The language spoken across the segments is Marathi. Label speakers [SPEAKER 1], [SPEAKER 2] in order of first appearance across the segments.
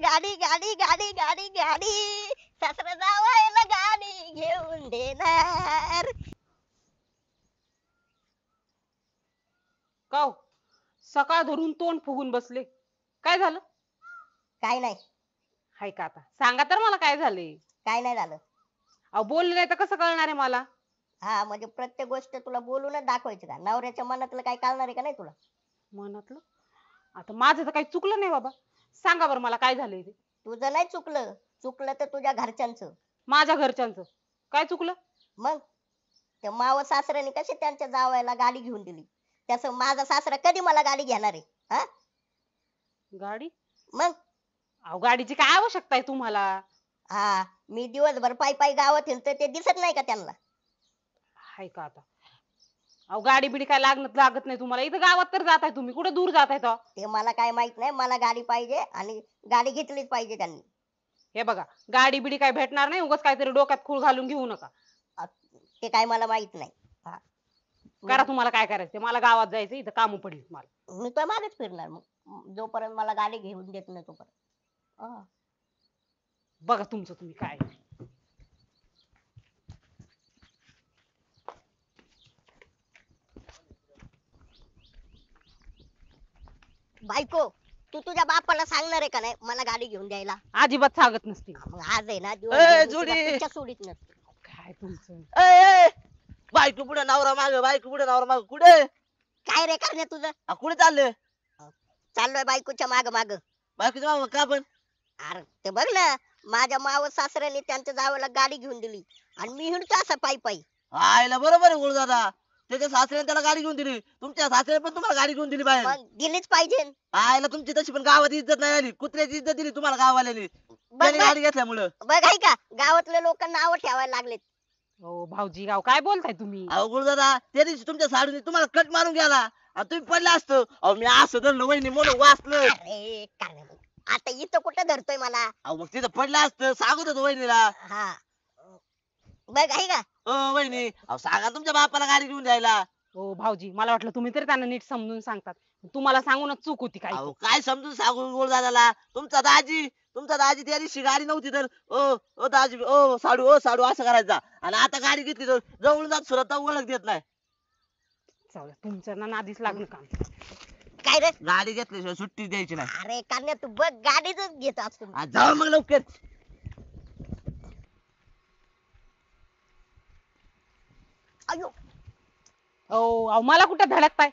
[SPEAKER 1] गाडी गाडी गाडी गाडी गाडी सासरा जावायला गाडी घेऊन देणार.
[SPEAKER 2] काव सकाळ धरून तोंड फुगून बसले, काय झालं?
[SPEAKER 1] काय नाही,
[SPEAKER 2] हाय का आता सांगा तर मला काय झाले?
[SPEAKER 1] काय नाही झालं.
[SPEAKER 2] अहो बोलले नाही तर कसं कळणार आहे मला?
[SPEAKER 1] हा म्हणजे प्रत्येक गोष्ट तुला बोलूनच दाखवायची का? नवऱ्याच्या मनातलं काय कळणार आहे का नाही तुला?
[SPEAKER 2] मनातलं? आता माझं तर काही चुकलं नाही बाबा, सांगा बरं मला काय झालंय ते.
[SPEAKER 1] तुझं नाही चुकलं, चुकलं तर तुझ्या घरच्यांचं.
[SPEAKER 2] माझ्या घरच्यांचं काय चुकलं?
[SPEAKER 1] मग त्या माव सासऱ्याने कशी त्यांच्या जावायला गाडी घेऊन दिली, तसं माझा सासरा कधी मला गाडी घेणार आहे? हा
[SPEAKER 2] गाडी?
[SPEAKER 1] मग
[SPEAKER 2] अहो गाडीची काय आवश्यकता आहे तुम्हाला?
[SPEAKER 1] हा मी दिवसभर पायी पायी गावात हिंडते, ते दिसत नाही का त्यांना?
[SPEAKER 2] हाय का आता? अहो गाडी बिडी काय लागत नाही तुम्हाला, इथं गावात तर जाताय तुम्ही, कुठे दूर जाताय तो?
[SPEAKER 1] ते मला काय माहित नाही, मला गाडी पाहिजे आणि गाडी घेतलीच पाहिजे त्यांनी.
[SPEAKER 2] हे बघा गाडी बिडी काय भेटणार नाही, उगाच काहीतरी डोक्यात खूळ घालून घेऊ नका.
[SPEAKER 1] ते काय मला माहित नाही. हा.
[SPEAKER 2] करा तुम्हाला काय करायचं, मला गावात जायचं, इथं काम पडली मला.
[SPEAKER 1] मी तर मागेच फिरणार मग जोपर्यंत मला गाडी घेऊन देत नाही तोपर्यंत. हा.
[SPEAKER 2] बघा तुमचं तुम्ही काय.
[SPEAKER 1] बायको तू तुझ्या बापाला सांगणार आहे का नाही मला गाडी घेऊन द्यायला?
[SPEAKER 2] अजिबात सांगत नसते.
[SPEAKER 1] मग आज आहे ना
[SPEAKER 3] जोडी.
[SPEAKER 1] दिवस सोडित नसते.
[SPEAKER 2] काय तुमचं?
[SPEAKER 3] ए बायको पुढे नवरा माग, बायको पुढे नवरा माग, कुठे
[SPEAKER 1] काय रे करण्या तुझं?
[SPEAKER 3] कुठे चालले?
[SPEAKER 1] चाललोय बायकोच्या माग माग.
[SPEAKER 3] बायकोच्या माग का पण?
[SPEAKER 1] अरे ते बघ ना, माझ्या माव सासऱ्याने त्यांच्या जावेला गाडी घेऊन दिली आणि मी हिंडतो असा पायी पायी.
[SPEAKER 3] आयला बरोबर आहे गुरुदादा, त्याच्या सासऱ्याने त्याला गाडी घेऊन दिली, तुमच्या सासऱ्याने पण तुम्हाला गाडी घेऊन दिली बाहेर.
[SPEAKER 1] मग दिलीच पाहिजे.
[SPEAKER 3] आयला तुमची तशी पण गावात इज्जत नाही आली, कुत्र्याची इज्जत दिली तुम्हाला गावाल्याने
[SPEAKER 1] बघ
[SPEAKER 3] त्याने
[SPEAKER 1] बघ
[SPEAKER 3] गाडी घेतल्यामुळं.
[SPEAKER 1] बघ आहे का गावातल्या लोकांना नाव ठेवायला लागलेत.
[SPEAKER 2] हो भाऊजी गाव काय बोलताय तुम्ही?
[SPEAKER 3] अहो गुरुदादा त्या दिवशी तुमच्या साडूने तुम्हाला कट मारून गेला आणि तुम्ही पडला असतो. अहो मी असं धरलं वहिनी म्हणून वाचलं.
[SPEAKER 1] अरे करण्या बघ, आता इथं कुठं धरतोय मला?
[SPEAKER 3] अहो मग तिथं पडलं असतं, सांगत होतो वहिनीला.
[SPEAKER 1] हा बघ आहे का.
[SPEAKER 3] वहिनी अहो सांगा तुमच्या बापाला गाडी घेऊन द्यायला.
[SPEAKER 2] हो भाऊजी मला वाटलं तुम्ही तरी त्यांना नीट समजून सांगतात, तुम्हाला सांगूनच चूक होती काय.
[SPEAKER 3] अहो काय समजून सांगू गुरुदादाला, तुमचा दाजी त्या दिवशी गाडी नव्हती तर ओ दाजी ओ साडू असं करायचा, आणि आता गाडी घेतली तर जवळून जात सुरत ओळख देत नाही.
[SPEAKER 2] चला तुमच्या ना नादीच लागणं काम.
[SPEAKER 1] काय रे?
[SPEAKER 3] गाडी घेतल्याशिवाय सुट्टी द्यायची नाही.
[SPEAKER 1] अरे करण्या तू बघ गाडीच घेत असतो.
[SPEAKER 3] जाऊ मग लवकर.
[SPEAKER 1] अयो
[SPEAKER 2] अहो मला कुठं धडकताय?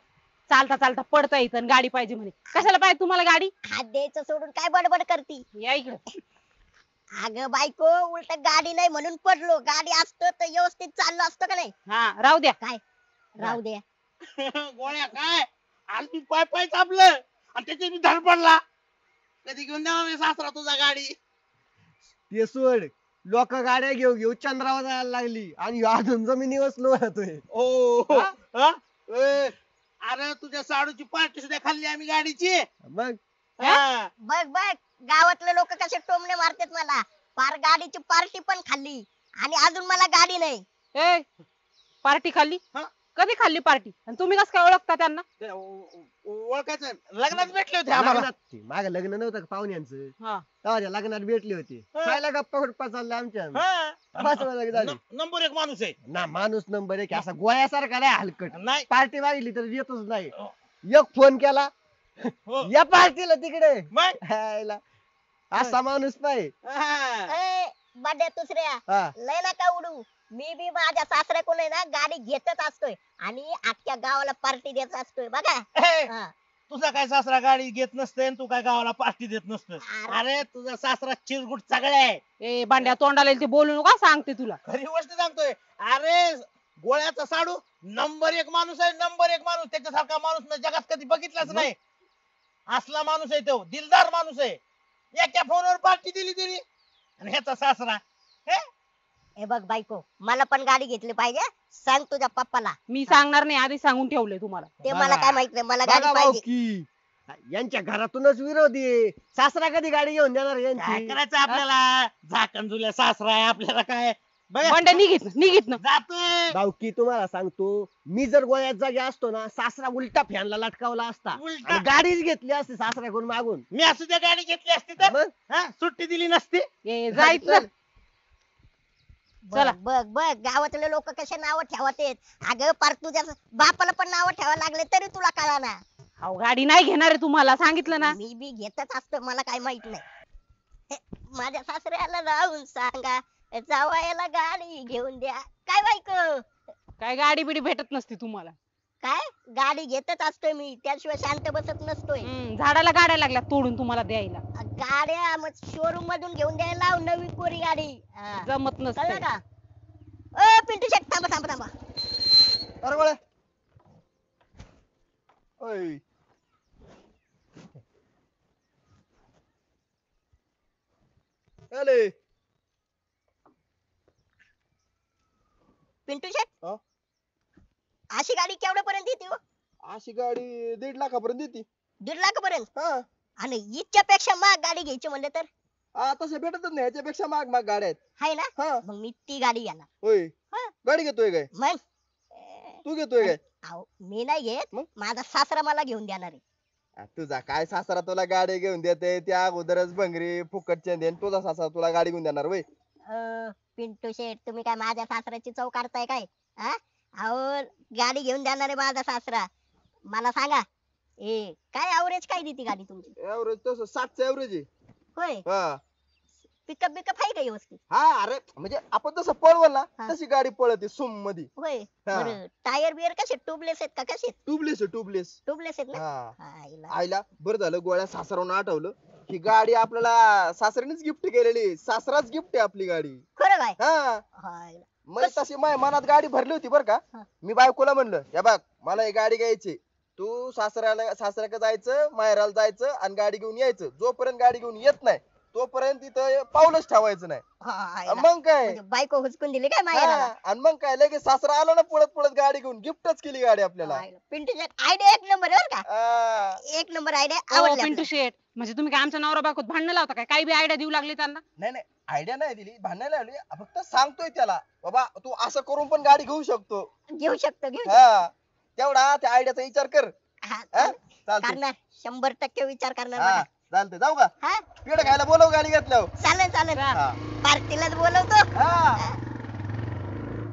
[SPEAKER 2] चालता चालता पडता इथं गाडी पाहिजे म्हणे, कशाला पाहिजे तुम्हाला गाडी?
[SPEAKER 1] हात द्यायचं सोडून काय बडबड करती?
[SPEAKER 2] या इकडे.
[SPEAKER 1] अगं बायको उलट गाडी नाही म्हणून पडलो, गाडी असतं तर व्यवस्थित चाललो असतो का नाही?
[SPEAKER 2] हा राहू द्या.
[SPEAKER 1] काय राहू दे.
[SPEAKER 4] गोळ्या काय आज मी पाय पाय चापलं आणि त्याच्यात मी धड पडला. कधी घेऊन द्या मी सासरा तुझा गाडी.
[SPEAKER 5] ते सोड, लोक गाड्या घेऊ घेऊ चंद्रावर जायला लागली आणि ह्यो अजून जमिनीवर लोळतोय.
[SPEAKER 4] ओ हा? ए, अरे तुझ्या साडूची पार्टी सुद्धा खाल्ली आम्ही गाडीची.
[SPEAKER 5] मग
[SPEAKER 4] हा.
[SPEAKER 1] बघ बघ गावातले लोक कसे टोमणे मारतात मला, फार गाडीची पार्टी पण खाल्ली आणि अजून मला गाडी नाही.
[SPEAKER 2] ए पार्टी खाल्ली?
[SPEAKER 4] हा?
[SPEAKER 2] कधी खाल्ली पार्टी? आणि तुम्ही कसं काय ओळखता त्यांना?
[SPEAKER 4] ते ओळखायचं लग्नात भेटले होते आम्हाला.
[SPEAKER 5] माग लग्न नव्हतं का पाहुण्यांचं,
[SPEAKER 2] हा
[SPEAKER 5] तेव्हा लग्नात भेटली होती.
[SPEAKER 4] हा.
[SPEAKER 5] खायला गप्पा गप्पा चालल्या आमच्या.
[SPEAKER 4] हा.
[SPEAKER 5] बस मला झाली.
[SPEAKER 4] नंबर एक माणूस आहे.
[SPEAKER 5] ना माणूस नंबर एक असा गोळ्यासारखा नाही हलकट.
[SPEAKER 4] नाही
[SPEAKER 5] पार्टी मागितली तर येतच नाही.
[SPEAKER 4] हो.
[SPEAKER 5] एक फोन केला
[SPEAKER 4] हो.
[SPEAKER 5] या पार्टीला तिकडे.
[SPEAKER 4] मग
[SPEAKER 5] हायला, असा माणूस पाहिजे.
[SPEAKER 4] हा.
[SPEAKER 1] ए बड्या दुसऱ्या
[SPEAKER 5] हा
[SPEAKER 1] लय नका उडू. मी बी माझ्या सासऱ्याकडून आहे ना गाडी घेतच असतोय आणि अख्ख्या गावाला पार्टी देत असतोय बघा.
[SPEAKER 4] ए,
[SPEAKER 1] हा.
[SPEAKER 4] तुझा काय सासरा गाडी घेत नसते आणि तू काय गावाला पार्टी देत नसतं.
[SPEAKER 1] अरे.
[SPEAKER 4] अरे तुझा सासरा चिरगुट सगळे आहे.
[SPEAKER 2] ए बांड्या तोंडाला येईल ते बोलू नका, सांगते तुला.
[SPEAKER 4] खरी गोष्ट सांगतोय. अरे गोळ्याचा साडू नंबर एक माणूस आहे, नंबर एक माणूस. त्याच्यासारखा माणूस मी जगात कधी बघितलाच नाही. असला माणूस आहे तो, दिलदार माणूस आहे. एका फोनवर पार्टी दिली तरी. आणि ह्याचा सासरा हे
[SPEAKER 1] हे बघ बायको मला पण गाडी घेतली पाहिजे, सांग तुझ्या पप्पाला.
[SPEAKER 2] मी सांगणार नाही, आधी सांगून ठेवलंय तुम्हाला.
[SPEAKER 1] ते
[SPEAKER 5] बघा.
[SPEAKER 1] मला काय माहित नाही, मला गाडी
[SPEAKER 5] बघा
[SPEAKER 1] पाहिजे.
[SPEAKER 5] भाऊकी, यांच्या घरातूनच विरोधी आहे. सासरा कधी गाडी घेऊन देणार
[SPEAKER 4] काय
[SPEAKER 5] यांची?
[SPEAKER 4] करायचं आपल्याला? झाकण झुल्या सासरा आहे आपल्याला काय. बघा
[SPEAKER 2] बंड्या निघित ना
[SPEAKER 4] जातोय
[SPEAKER 5] भाऊकी तुम्हाला सांगतो, मी जर गोळ्यात जागी असतो ना, सासरा उलटा फॅनला लटकावला असता
[SPEAKER 4] उलटा.
[SPEAKER 5] आणि गाडीच घेतली असती सासऱ्याकडून मागून.
[SPEAKER 4] मी असं त्या गाडी घेतली असती तर
[SPEAKER 5] मग
[SPEAKER 4] हा, सुट्टी दिली नसती.
[SPEAKER 2] जायचं चला.
[SPEAKER 1] बघ बघ गावातले लोक कसे नाव ठेवत आहेत. अगं पार तुझ्या बापाला पण नाव ठेवायला लागले तरी तुला कळा ना.
[SPEAKER 2] अहो गाडी नाही घेणार आहे तुम्हाला सांगितलं ना.
[SPEAKER 1] मी बी घेतच असतो, मला काय माहित नाही. हे, माझ्या सासऱ्याला जाऊन सांगा जावायला गाडी घेऊन द्या. काय बायको,
[SPEAKER 2] काय गाडी बिडी भेटत नसती तुम्हाला.
[SPEAKER 1] काय गाडी घेतच असतोय मी, त्याशिवाय शांत बसत नसतोय.
[SPEAKER 2] झाडाला गाड्या लागल्या तोडून तुम्हाला द्यायला.
[SPEAKER 1] गाड्या मग शोरूम मधून घेऊन द्यायला लाव नवी कोरी गाडी. हा.
[SPEAKER 2] जमत
[SPEAKER 1] कळलं
[SPEAKER 2] नसते.
[SPEAKER 1] का? ओ पिंटू शेट थांबा थांबा थांबा.
[SPEAKER 5] अरे गोळ्या ओय. अले
[SPEAKER 1] पिंटू शेट
[SPEAKER 5] हा?
[SPEAKER 1] अशी गाडी केवढ्यापर्यंत येते हो?
[SPEAKER 5] अशी गाडी 1.5 लाखापर्यंत येते.
[SPEAKER 1] 1.5 लाखापर्यंत?
[SPEAKER 5] हा
[SPEAKER 1] आणि इच्छापेक्षा महाग गाडी घ्यायची म्हणलं तर
[SPEAKER 5] हा, तसं भेटतच नाही, ह्याच्यापेक्षा महाग महाग गाड्या आहेत.
[SPEAKER 1] हाय ना.
[SPEAKER 5] हा
[SPEAKER 1] मग मी ती गाडी घेणार.
[SPEAKER 5] होय.
[SPEAKER 1] हा.
[SPEAKER 5] गाडी घेतोय काय?
[SPEAKER 1] मग
[SPEAKER 5] तू घेतोय काय?
[SPEAKER 1] अहो, मी नाही घेत,
[SPEAKER 5] मग?
[SPEAKER 1] माझा सासरा मला घेऊन देणार आहे.
[SPEAKER 5] तुझा काय सासरा तुला गाडी घेऊन देते, त्या अगोदरच भंगरी फुकटचे देन, तुझा सासरा तुला गाडी घेऊन देणार वय?
[SPEAKER 1] पिंटू शेठ तुम्ही काय माझ्या सासऱ्याची चव काढताय काय? हा? अहो गाडी घेऊन देणार आहे माझा सासरा. मला सांगा काय अवरेज काय देते गाडी तुमची?
[SPEAKER 5] एव्हरेज तसं 60चं एव्हरेज आहे.
[SPEAKER 1] होय.
[SPEAKER 5] हा
[SPEAKER 1] पिकअप बिकअप आहे का व्यवस्थित?
[SPEAKER 5] हा, अरे म्हणजे आपण जसं पळवल ना
[SPEAKER 1] हा.
[SPEAKER 5] तशी गाडी पळते सुम मध्ये.
[SPEAKER 1] होय.
[SPEAKER 5] हा.
[SPEAKER 1] बरं टायर बियर कसे ट्यूबलेस आहेत का कसे?
[SPEAKER 5] ट्यूबलेस आहे ट्यूबलेस.
[SPEAKER 1] ट्यूबलेस आहेत ना.
[SPEAKER 5] हा
[SPEAKER 1] आईला.
[SPEAKER 5] आईला बरं झालं गोळ्या सासरावून आठवलं, ही गाडी आपल्याला सासऱ्यानेच गिफ्ट केलेली, सासराच गिफ्ट आहे आपली गाडी.
[SPEAKER 1] खरं काय?
[SPEAKER 5] हा
[SPEAKER 1] आईला.
[SPEAKER 5] मग तशी माझ्या मनात गाडी भरली होती बरं का.
[SPEAKER 1] हा.
[SPEAKER 5] मी बायकोला म्हणलं, या बघ मला ही गाडी घ्यायची, तू सासऱ्याकडे जायचं, माहेराला जायचं आणि गाडी घेऊन यायचं. जोपर्यंत गाडी घेऊन येत नाही तोपर्यंत तिथं पाऊलच ठेवायचं नाही.
[SPEAKER 1] आईला.
[SPEAKER 5] मग काय
[SPEAKER 1] म्हणजे बायको हुसकून दिली काय माहेराला?
[SPEAKER 5] हा, आणि मग काय लगेच सासरा आला ना पळत पळत गाडी घेऊन, गिफ्टच केली गाडी आपल्याला.
[SPEAKER 1] आईला. पिंटू शेट आयडिया एक नंबर बरं का.
[SPEAKER 5] आ,
[SPEAKER 1] एक नंबर आयडिया
[SPEAKER 2] अहो,
[SPEAKER 1] आवडली
[SPEAKER 2] पिंटू शेठ म्हणजे तुम्ही काय आमच्या नवरा बायकोत भांडण लावता काय? काही बी आयडिया देऊ लागले त्यांना.
[SPEAKER 5] नाही नाही आयडिया नाही दिली, भांडायला लावली, फक्त सांगतोय त्याला बाबा तू असं करून पण गाडी घेऊ शकतो.
[SPEAKER 1] आपल्याला. घेऊ शकतो घेऊ शकतो.
[SPEAKER 5] हा तेवढा त्या आयडियाचा विचार कर.
[SPEAKER 1] हा,
[SPEAKER 5] हा? चालतंय.
[SPEAKER 1] करणार 100% विचार करणार
[SPEAKER 5] हा
[SPEAKER 1] बघा.
[SPEAKER 5] चालतंय, जाऊ का?
[SPEAKER 1] हा
[SPEAKER 5] पेढ खायला बोलव गाडी घेतल्यावर.
[SPEAKER 1] चालेल चालेल.
[SPEAKER 2] जा.
[SPEAKER 5] हा.
[SPEAKER 1] पार्टीलाच बोलवतो.
[SPEAKER 5] हा.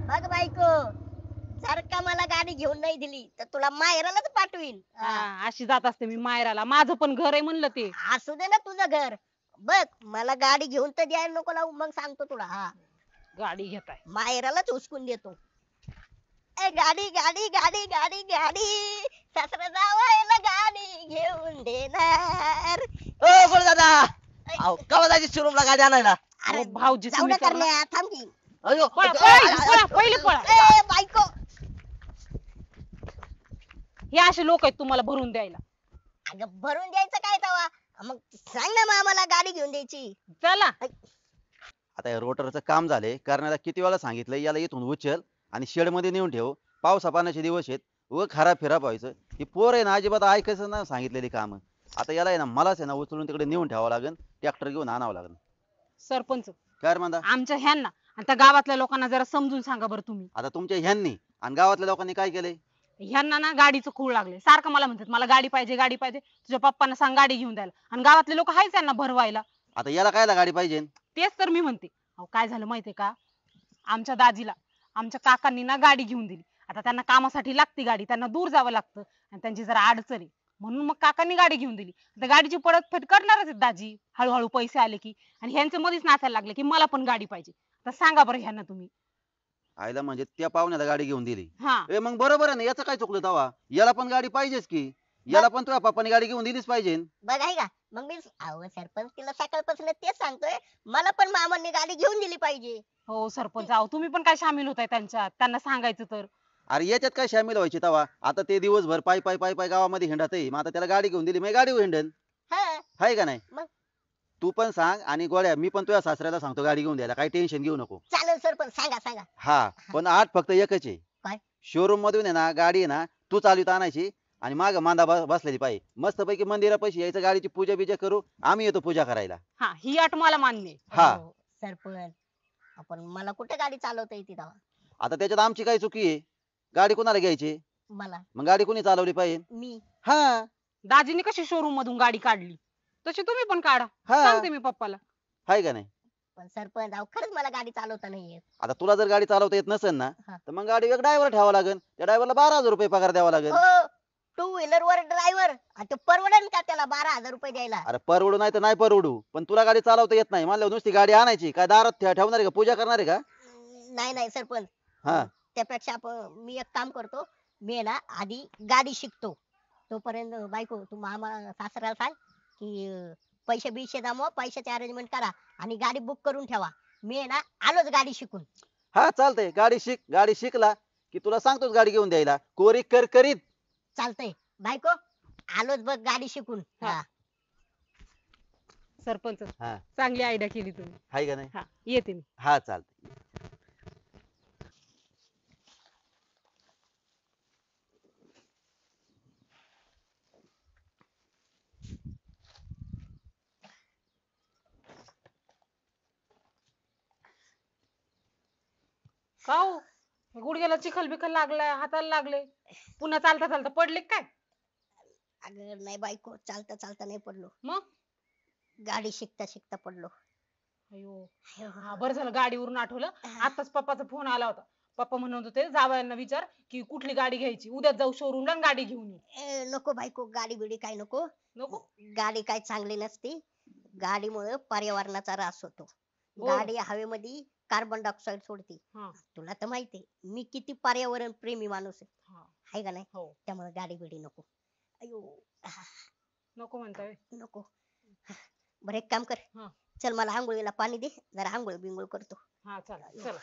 [SPEAKER 1] बघ बायको जर का मला गाडी घेऊन नाही दिली तर तुला माहेरालाच पाठवीन.
[SPEAKER 2] हा, अशी जात असते मी मायराला. माझं पण घर आहे म्हणलं ते.
[SPEAKER 1] असू दे ना तुझं घर. बघ मला गाडी घेऊन तर द्यायला नको लावू, मग सांगतो तुला. हा
[SPEAKER 2] गाडी घेताय.
[SPEAKER 1] माहेरालाच हुसकून देतो. गाडी गाडी गाडी गाडी गाडी सासरा जावायला गाडी घेऊन देणार.
[SPEAKER 3] ओ बोल दादा, अहो कवा जायची शोरूमला गाडी आणायला?
[SPEAKER 1] अरे
[SPEAKER 2] अहो, भाऊजी
[SPEAKER 1] जाऊ
[SPEAKER 2] तुम्ही
[SPEAKER 1] ना
[SPEAKER 2] तर ना.
[SPEAKER 1] करण्या थांब की.
[SPEAKER 3] अयो
[SPEAKER 2] पळा, पळा, पहिले पळा.
[SPEAKER 1] बायको
[SPEAKER 2] हे असे लोक आहेत तुम्हाला भरून द्यायला.
[SPEAKER 1] अगं भरून द्यायचं काय तवा? मग सांग ना मामाला गाडी घेऊन द्यायची.
[SPEAKER 2] चला.
[SPEAKER 6] आता या रोटरचं काम झाले करण्याला किती वेळा सांगितलं याला इथून उचल आणि शेड मध्ये नेऊन ठेव. पावसा पाण्याचे दिवस आहेत, व खराब फिराब व्हायचं. ही पोर आहे ना अजिबात ऐकायचं ना सांगितलेली काम. आता याला आहे ना मलाच आहे ना उचलून तिकडे नेऊन ठेवावं लागेल, ट्रॅक्टर घेऊन आणावं लागेल.
[SPEAKER 2] सरपंच
[SPEAKER 6] काय रे म्हणता?
[SPEAKER 2] आमच्या ह्यांना आणि त्या गावातल्या लोकांना जरा समजून सांगा बरं तुम्ही.
[SPEAKER 6] आता तुमच्या ह्यांनी आणि गावातल्या लोकांनी काय केलंय?
[SPEAKER 2] ह्यांना ना गाडीचं खूळ लागले. सारखं मला म्हणतात मला गाडी पाहिजे गाडी पाहिजे. तुझ्या पप्पांना सांग गाडी घेऊन द्यायला. आणि गावातले लोक आहेच त्यांना भरवायला.
[SPEAKER 6] आता याला कायला गाडी पाहिजे?
[SPEAKER 2] तेच तर मी म्हणते. अहो काय झालं माहितीये का, आमच्या दाजीला आमच्या काकांनी ना गाडी घेऊन दिली. आता त्यांना कामासाठी लागती गाडी, त्यांना दूर जावं लागतं आणि त्यांची जरा अडचण आहे, म्हणून मग काकांनी गाडी घेऊन दिली. आता गाडीची परतफेड करणारच आहेत दाजी हळूहळू पैसे आले की. आणि ह्यांच्या मध्येच नाचायला लागले की मला पण गाडी पाहिजे. आता सांगा बरं ह्यांना तुम्ही.
[SPEAKER 6] आईला म्हणजे त्या पाहुण्याला गाडी घेऊन दिली.
[SPEAKER 2] हा
[SPEAKER 6] ए मग बरोबर आहे ना, याचं काय चुकलं तवा? याला पण गाडी पाहिजेच की. याला पण तुझ्या पप्पानी गाडी घेऊन दिलीच पाहिजे.
[SPEAKER 1] बघ आहे का, मग मी अहो सरपंच तिला सकाळपासून तेच सांगतोय, मला पण मामांनी गाडी घेऊन दिली पाहिजे.
[SPEAKER 2] हो सरपंच, अहो तुम्ही पण काय सामील होताय त्यांच्यात, त्यांना सांगायचं तर.
[SPEAKER 6] अरे याच्यात काय शामिल व्हायची तवा? आता ते दिवसभर पाय पाय पाय पाय गावामध्ये हिंडत आहे, मग आता त्याला गाडी घेऊन दिली, मग गाडी हिंडन
[SPEAKER 1] हा
[SPEAKER 6] आहे का नाही?
[SPEAKER 1] मग?
[SPEAKER 6] तू पण सांग आणि गोळ्या मी पण तुझ्या सासऱ्याला सांगतो गाडी घेऊन द्यायला, काही टेन्शन घेऊ नको.
[SPEAKER 1] चालेल सरपंच, सांगा सांगा.
[SPEAKER 6] हा पण आठ फक्त एकच आहे.
[SPEAKER 1] काय?
[SPEAKER 6] शोरूम मधून आहे ना गाडी आहे ना तू चालवीत आणायची आणि माग मांदा बसलेली पाहिजे. मस्त पैकी मंदिरापाशी यायचं, गाडीची पूजा बिजा करू, आम्ही येतो पूजा करायला.
[SPEAKER 2] हा ही अट मला मान्य आहे.
[SPEAKER 6] हा
[SPEAKER 1] हो, सरपंच आपण मला कुठे गाडी चालवता येते तेव्हा?
[SPEAKER 6] आता त्याच्यात आमची काय चुकी आहे? गाडी कोणाला घ्यायची?
[SPEAKER 1] मला
[SPEAKER 6] मग गाडी कोणी चालवली पाहिजे?
[SPEAKER 1] मी
[SPEAKER 6] हा
[SPEAKER 2] दाजीने कशी शोरूम मधून गाडी काढली तशी तुम्ही पण काढा.
[SPEAKER 6] हा.
[SPEAKER 2] सांगते मी पप्पाला.
[SPEAKER 6] हाय का नाही?
[SPEAKER 1] पण सरपंच अहो खरंच मला गाडी चालवता नाही येत.
[SPEAKER 6] आता तुला जर गाडी चालवता येत नसेल ना
[SPEAKER 1] हा.
[SPEAKER 6] तर मग गाडी एक ड्रायव्हर ठेवावा लागेल. त्या ड्रायव्हरला 12,000 रुपये पगार द्यावा लागेल.
[SPEAKER 1] हो, टू व्हीलर वर ड्रायव्हर ते परवडेल का त्याला 12,000 रुपये द्यायला?
[SPEAKER 6] अरे परवडू नाही तर नाही परवडू, पण तुला गाडी चालवता येत नाही म्हणल्यावर नुसती गाडी आणायची काय दारात ठेवणार आहे का? पूजा करणार आहे का?
[SPEAKER 1] नाही नाही सरपंच,
[SPEAKER 6] हा
[SPEAKER 1] त्यापेक्षा मी एक काम करतो. मी आहे ना आधी गाडी शिकतो. तोपर्यंत बायको तू मामा सासऱ्याला सांग की पैसे बिशे जमवा, पैशाची अरेंजमेंट करा आणि गाडी बुक करून ठेवा. मी आहे ना आलोच गाडी शिकून.
[SPEAKER 6] हा चालतंय. गाडी शिक. गाडी शिकला की तुला सांगतोच गाडी घेऊन द्यायला. कोरी कर करीत.
[SPEAKER 1] चालतंय बायको, आलोच बघ गाडी शिकून.
[SPEAKER 2] हा.
[SPEAKER 1] हा.
[SPEAKER 2] सरपंच
[SPEAKER 6] हा
[SPEAKER 2] चांगली आयडिया केली तुम्ही.
[SPEAKER 6] हाय का नाही?
[SPEAKER 2] हा येते मी.
[SPEAKER 6] हा चालतंय.
[SPEAKER 2] का हो गुडघ्याला चिखल बिखल लागलाय, हाताला लागले, पुन्हा चालता चालता पडले काय?
[SPEAKER 1] अगं नाही बायको, चालता चालता नाही पडलो,
[SPEAKER 2] मग
[SPEAKER 1] गाडी शिकता शिकता पडलो.
[SPEAKER 2] अयो हा बरं झालं गाडीवरून आठवलं. आताच पप्पाचा फोन आला होता. पप्पा म्हणत होते जावयांना विचार की कुठली गाडी घ्यायची, उद्या जाऊ शोरूमला आणि गाडी घेऊन येऊ.
[SPEAKER 1] नको बायको, गाडी बिडी काय नको.
[SPEAKER 2] नको.
[SPEAKER 1] गाडी काय चांगली नसती. गाडीमुळे पर्यावरणाचा ऱ्हास होतो.
[SPEAKER 2] हो.
[SPEAKER 1] गाडी हवेमध्ये कार्बन डायऑक्साईड सोडते.
[SPEAKER 2] हा
[SPEAKER 1] तुला तर माहितीये मी किती पर्यावरण प्रेमी माणूस आहे.
[SPEAKER 2] हा
[SPEAKER 1] हाय का नाही?
[SPEAKER 2] हो
[SPEAKER 1] त्यामुळे गाडी बिडी नको. अयो
[SPEAKER 2] नको म्हणताय.
[SPEAKER 1] नको. बरं एक काम कर,
[SPEAKER 2] हा.
[SPEAKER 1] चल मला आंघोळीला पाणी दे, जरा आंघोळ बिंघोळ करतो.
[SPEAKER 2] हा चला चला.